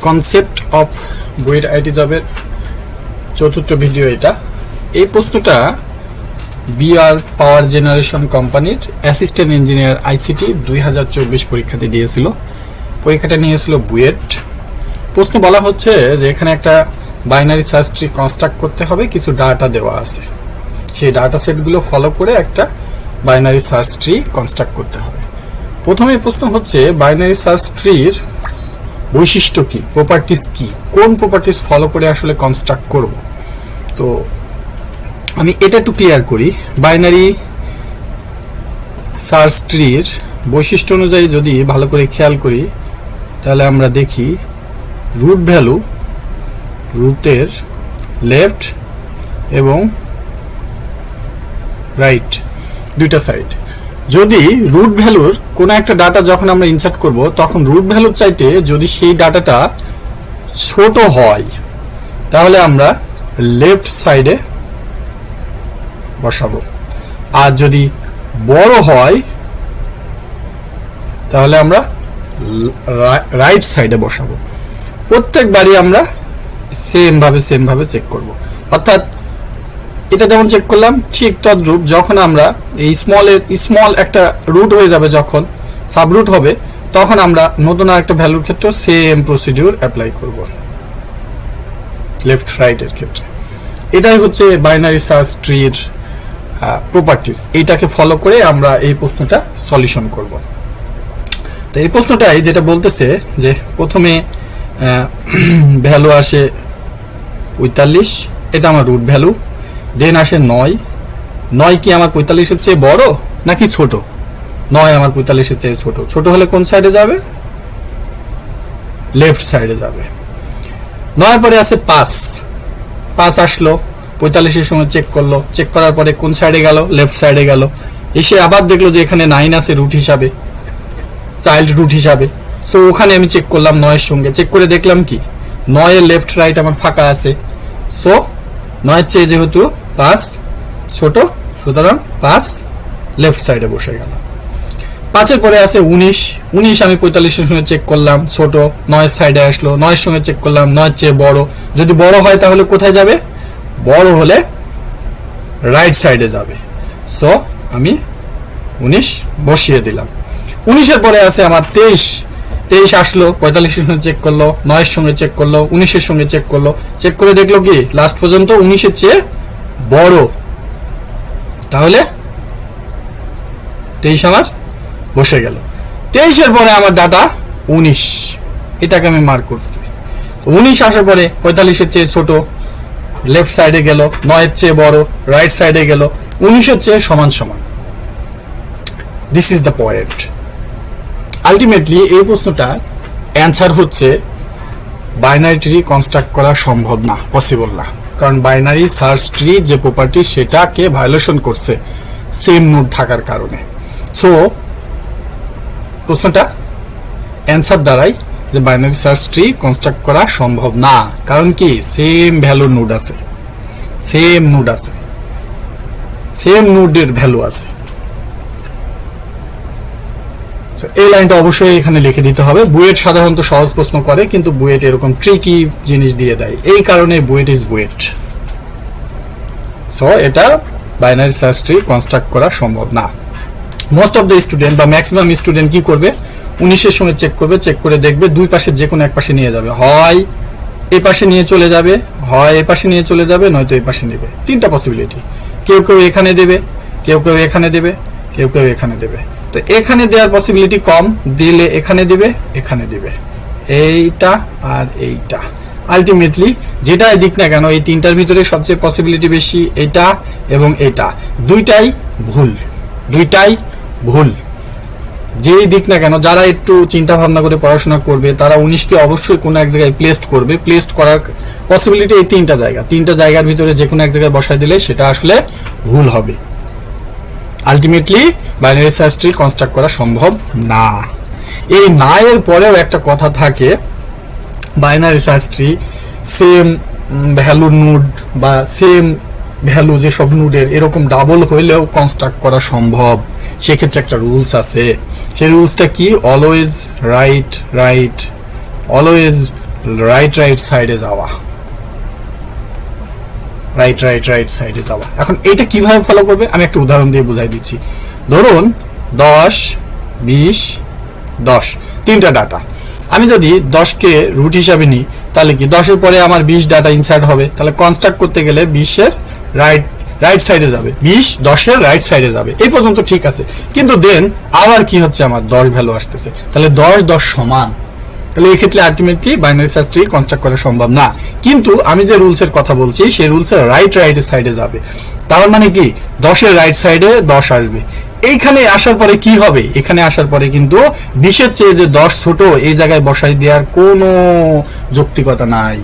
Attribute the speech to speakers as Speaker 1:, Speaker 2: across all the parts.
Speaker 1: Concept of BUET IT জবের চতুর্থ video এটা। এই প্রশ্নটা বিআর পাওয়ার জেনারেশন কোম্পানির অ্যাসিস্ট্যান্ট ইঞ্জিনিয়ার আইসিটি 2024 পরীক্ষাতে দিয়েছিল। পরীক্ষাটা নিয়েছিল বুয়েট। প্রশ্ন বলা হচ্ছে যে এখানে একটা বাইনারি সার্চ ট্রি কনস্ট্রাক্ট করতে হবে, কিছু ডাটা দেওয়া আছে, সেই ডাটা সেটগুলো ফলো করে একটা বাইনারি সার্চ ট্রি কনস্ট্রাক্ট করতে হবে। প্রথমে প্রশ্ন হচ্ছে বাইনারি সার্চ ট্রির বৈশিষ্ট্য কি, প্রপার্টিস কি, কোন প্রপার্টিস ফলো করে আসলে কনস্ট্রাক্ট করব। তো আমি এটা একটু ক্লিয়ার করি। বাইনারি সার্চ ট্রির বৈশিষ্ট্য অনুযায়ী যদি ভালো করে খেয়াল করি তাহলে আমরা দেখি রুট ভ্যালু, রুটের লেফট এবং রাইট দুইটা সাইড। যদি রুট ভ্যালুর কোনো একটা ডাটা যখন আমরা ইনসার্ট করব তখন রুট ভ্যালুর চাইতে যদি সেই ডাটাটা ছোট হয় তাহলে আমরা লেফট সাইডে বসাবো, আর যদি বড় হয় তাহলে আমরা রাইট সাইডে বসাবো। প্রত্যেকবারই আমরা সেম ভাবে চেক করব। অর্থাৎ এটা যেমন চেক করলাম ঠিক তদ্রূপ যখন আমরা এই স্মল একটা রুট হয়ে যাবে, যখন সাবরুট হবে তখন আমরা নতুন আরেকটা ভ্যালুর ক্ষেত্রে সেম প্রসিডিউর অ্যাপ্লাই করব লেফট রাইটের ক্ষেত্রে। এটাই হচ্ছে বাইনারি সার্চ ট্রির প্রপার্টিস। এইটাকে ফলো করে আমরা এই প্রশ্নটা সলিউশন করব। তো এই প্রশ্নটাই যেটা বলতেছে যে প্রথমে ভ্যালু আসে 45, এটা আমার রুট ভ্যালু। দেন আসে 9 কি আমার 45-এর চেয়ে বড় নাকি ছোট? 9 আমার 45-এর চেয়ে ছোট। ছোট হলে কোন সাইডে যাবে? লেফট সাইডে যাবে। 9 পরে আছে 5 আসলো, 45-এর সঙ্গে চেক করলো, চেক করার পরে কোন সাইডে গেল? লেফট সাইডে গেল। এসে আবার দেখলো যে এখানে 9 আছে রুট হিসাবে, চাইল্ড রুট হিসাবে। সো ওখানে আমি চেক করলাম 9-এর সঙ্গে, চেক করে দেখলাম কি 9-এর লেফট রাইট আমার ফাঁকা আছে। সো 9-এর চেয়ে যেহেতু 5 ছোট, সুতরাং 5 লেফট সাইডে বসে গেল। 5-এর পরে আছে 19 আমি 45-এর সঙ্গে চেক করলাম, ছোট, 9-এর সাইডে আসলো। 9-এর সঙ্গে চেক করলাম, 9-এর চেয়ে বড়। যদি বড় হয় তাহলে কোথায় যাবে? বড় হলে রাইট সাইডে যাবে। সো আমি 19 বসিয়ে দিলাম। 19-এর পরে আছে আমার 23 আসলো, 45-এর সঙ্গে চেক করলো, 9-এর সঙ্গে চেক করলো, 19-এর সঙ্গে চেক করলো, চেক করে দেখলো কি লাস্ট পর্যন্ত 19-এর চেয়ে বড়, তাহলে 23 আমার বসে গেল। 23-এর পরে আমার ডাটা 19, এটাকে আমি মার্ক করছি। 19 আসার পরে 45-এর চেয়ে ছোট, লেফট সাইডে গেল, 9-এর চেয়ে বড়, রাইট সাইডে গেল, 19-এর চেয়ে সমান। This is the point. Ultimately এই প্রশ্নটা অ্যান্সার হচ্ছে বাইনারি ট্রি কনস্ট্রাক্ট করা সম্ভব না, পসিবল না। কারণ বাইনারি সার্চ ট্রি যে প্রপার্টি সেটাকে ভায়োলেশন করছে সেম নোড থাকার কারণে। সো প্রশ্নটা অ্যান্সার দাঁড়ায় যে বাইনারি সার্চ ট্রি কনস্ট্রাক্ট করা সম্ভব না। কারণ কি সেম ভ্যালুর নোড আছে, সেম নোডের ভ্যালু আছে। এই লাইনটা অবশ্যই এখানে লিখে দিতে হবে। বুয়েট সাধারণত সহজ প্রশ্ন করে, কিন্তু বুয়েট এরকম ট্রিকি জিনিস দিয়ে দেয়, এই কারণে বুয়েট ইজ বুয়েট। সো এটা বাইনারি সার্চ ট্রি কনস্ট্রাক্ট করা সম্ভব না। মোস্ট অফ দ্য স্টুডেন্ট বা ম্যাক্সিমাম স্টুডেন্ট কি করবে? 19-এর সঙ্গে চেক করবে, চেক করে দেখবে দুই পাশে যে কোনো এক পাশে নিয়ে যাবে, হয় এই পাশে নিয়ে চলে যাবে, হয় এই পাশে নিয়ে চলে যাবে, নয়তো এই পাশে নেবে। তিনটা পসিবিলিটি। কেউ এখানে দেবে, কেউ এখানে দেবে, কেউ এখানে দেবে। তো এখানে দেওয়ার পসিবিলিটি কম, দিলে এখানে দিবে, এইটা আর এইটা। আলটিমেটলি যেটাই দিক না কেন এই তিনটার ভিতরে সবচেয়ে পসিবিলিটি বেশি এটা এবং এটা। দুইটাই ভুল। যেই দিক না কেন, যারা একটু চিন্তা ভাবনা করে পড়াশোনা করবে তারা 19-কে অবশ্যই কোনো এক জায়গায় প্লেসড করবে। প্লেসড করার পসিবিলিটি এই তিনটা জায়গার ভিতরে যে কোনো এক জায়গায় বসায় দিলে সেটা আসলে ভুল হবে। Ultimately binary search tree construct করা সম্ভব না। এই না এর পরেও একটা কথা থাকে, binary search tree same value node বা সেম ভ্যালু যেসব নোডের এরকম ডাবল হইলেও কনস্ট্রাক্ট করা সম্ভব। সেক্ষেত্রে একটা রুলস আছে। সেই রুলসটা কি? অলওয়েজ রাইট, অলওয়েজ রাইট সাইডে যাওয়া, রাইট সাইডে যাওয়া। এখন এটা কিভাবে ফলো করবে আমি একটা উদাহরণ দিয়ে বুঝাই দিচ্ছি। ধরুন 10, 20, 10 তিনটা ডাটা। আমি যদি 10কে রুট হিসাবে নিই তাহলে কি 10-এর পরে আমার 20 ডাটা ইনসার্ট হবে, তাহলে কনস্ট্রাক্ট করতে গেলে 20-এর রাইট সাইডে যাবে, 20 10-এর রাইট সাইডে যাবে। এই পর্যন্ত ঠিক আছে, কিন্তু দেন আবার কি হচ্ছে, আমার 10 ভ্যালু আসতেছে, তাহলে 10 সমান, তাহলে এই ক্ষেত্রে ultimately binary search tree construct করা সম্ভব না। কিন্তু আমি যে রুলসের কথা বলছি সেই রুলসের রাইট সাইডে যাবে, তার মানে কি 10-এর রাইট সাইডে 10 আসবে। এইখানে আসার পরে কি হবে, এখানে আসার পরে কিন্তু 20-এর চেয়ে যে 10 ছোট এই জায়গায় বসাই দেওয়ার কোনো যৌক্তিকতা নাই।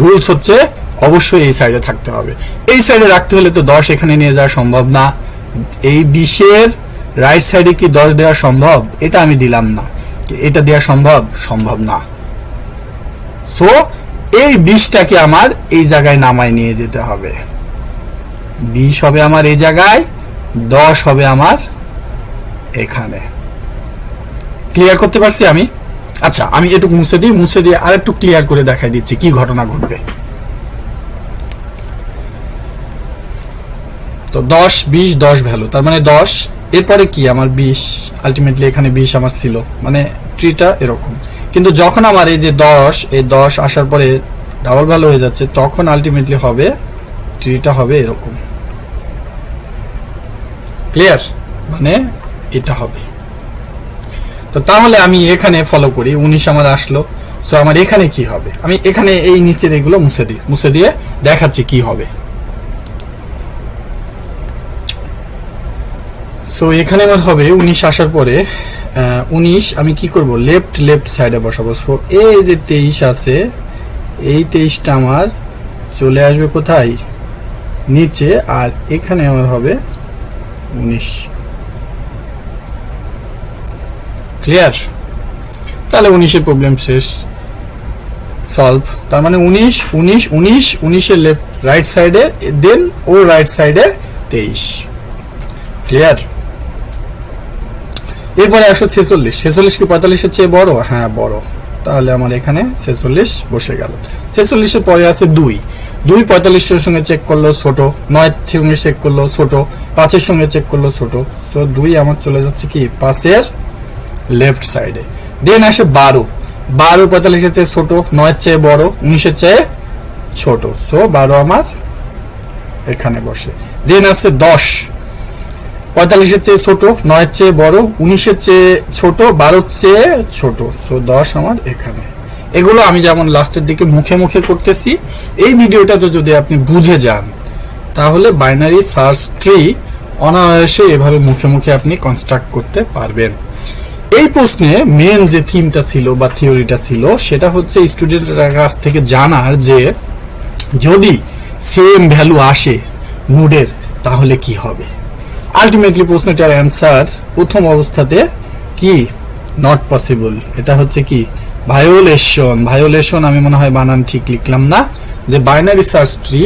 Speaker 1: রুলস হচ্ছে অবশ্যই এই সাইডে থাকতে হবে। এই সাইডে রাখতে হলে তো 10 এখানে নিয়ে যাওয়া সম্ভব না। এই 20-এর রাইট সাইডে কি 10 দেওয়া সম্ভব? এটা আমি দিলাম না। এটা দেওয়া সম্ভব না। সো এই 20টাকে আমার এই জায়গায় নামায় নিয়ে যেতে হবে। 20 হবে আমার এই জায়গায়, 10 হবে আমার এখানে। ক্লিয়ার করতে পারছি আমি? আচ্ছা, আমি এটুকু মুছে দিয়ে আর একটু ক্লিয়ার করে দেখাই দিচ্ছি কি ঘটনা ঘটবে। তো 10, 20, 10 ভ্যালু, তার মানে 10, এরপরে কি আমার 20, আলটিমেটলি এখানে 20 আমার ছিল, মানে ট্রিটা এরকম। কিন্তু যখন আমার এই যে 10, এই 10 আসার পরে ডাবল ভ্যালু হয়ে যাচ্ছে, তখন আলটিমেটলি হবে ট্রিটা হবে এরকম। ক্লিয়ার? মানে এটা হবে। তো তাহলে আমি এখানে ফলো করি, 19 আমার আসলো। সো আমার এখানে কি হবে, আমি এখানে এই নিচের এগুলো মুছে দিয়ে দেখাচ্ছি কি হবে। সো এখানে আমার হবে 19 আসার পরে 19 আমি কি করব, লেফট সাইডে বসাবো। সো এই যে 23 আছে, এই 23টা আমার চলে আসবে কোথায়, নিচে, আর এখানে আমার হবে 19। ক্লিয়ার? তাহলে 19-এর প্রবলেম শেষ, সলভ। তার মানে 19-19-19-19-এর রাইট সাইডে, দেন ও রাইট সাইডে 23। ক্লিয়ার? এরপরে 146 কি 45-এর চেয়ে বড়? হ্যাঁ বড়, তাহলে আমার এখানে 46 বসে গেল। 46-এর পরে আছে 2 45-এর সঙ্গে চেক করলো ছোট, 9-এর সঙ্গে চেক করলো ছোট, 5-এর সঙ্গে চেক করলো ছোট। সো 2 আমার চলে যাচ্ছে কি 5-এর লেফট সাইডে। দেন আসে 12 45-এর চেয়ে ছোট, 9-এর চেয়ে বড়, 19-এর চেয়ে ছোট। সো 12 আমার এখানে বসে। দেন আছে 10 45-এর চেয়ে ছোট, 9-এর চেয়ে বড়, 19-এর চেয়ে ছোট, 12-এর চেয়ে ছোট। সো 10 আমার এখানে। এগুলো আমি যেমন লাস্টের দিকে মুখে করতেছি, এই ভিডিওটাতে যদি আপনি বুঝে যান তাহলে বাইনারি সার্চ ট্রি অনায়াসে এভাবে মুখে আপনি কনস্ট্রাক্ট করতে পারবেন। এই প্রশ্নে মেন যে থিমটা ছিল বা থিওরিটা ছিল সেটা হচ্ছে স্টুডেন্টের কাছ থেকে জানার যে যদি সেম ভ্যালু আসে নোডের তাহলে কি হবে। আলটিমেটলি প্রশ্নটার অ্যান্সার প্রথম অবস্থাতে কি, নট পসিবল। এটা হচ্ছে কি ভায়োলেশন। আমি মনে হয় বানান ঠিক লিখলাম না, যে বাইনারি সার্চ ট্রি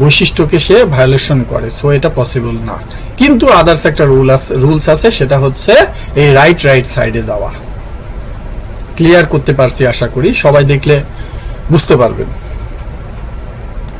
Speaker 1: বৈশিষ্ট্যকে সে ভায়োলেশন করে। সো এটা পসিবল না। কিন্তু আদার্স একটা রুলস আছে, সেটা হচ্ছে এই রাইট সাইডে যাওয়া। ক্লিয়ার করতে পারছি, আশা করি সবাই দেখলে বুঝতে পারবেন।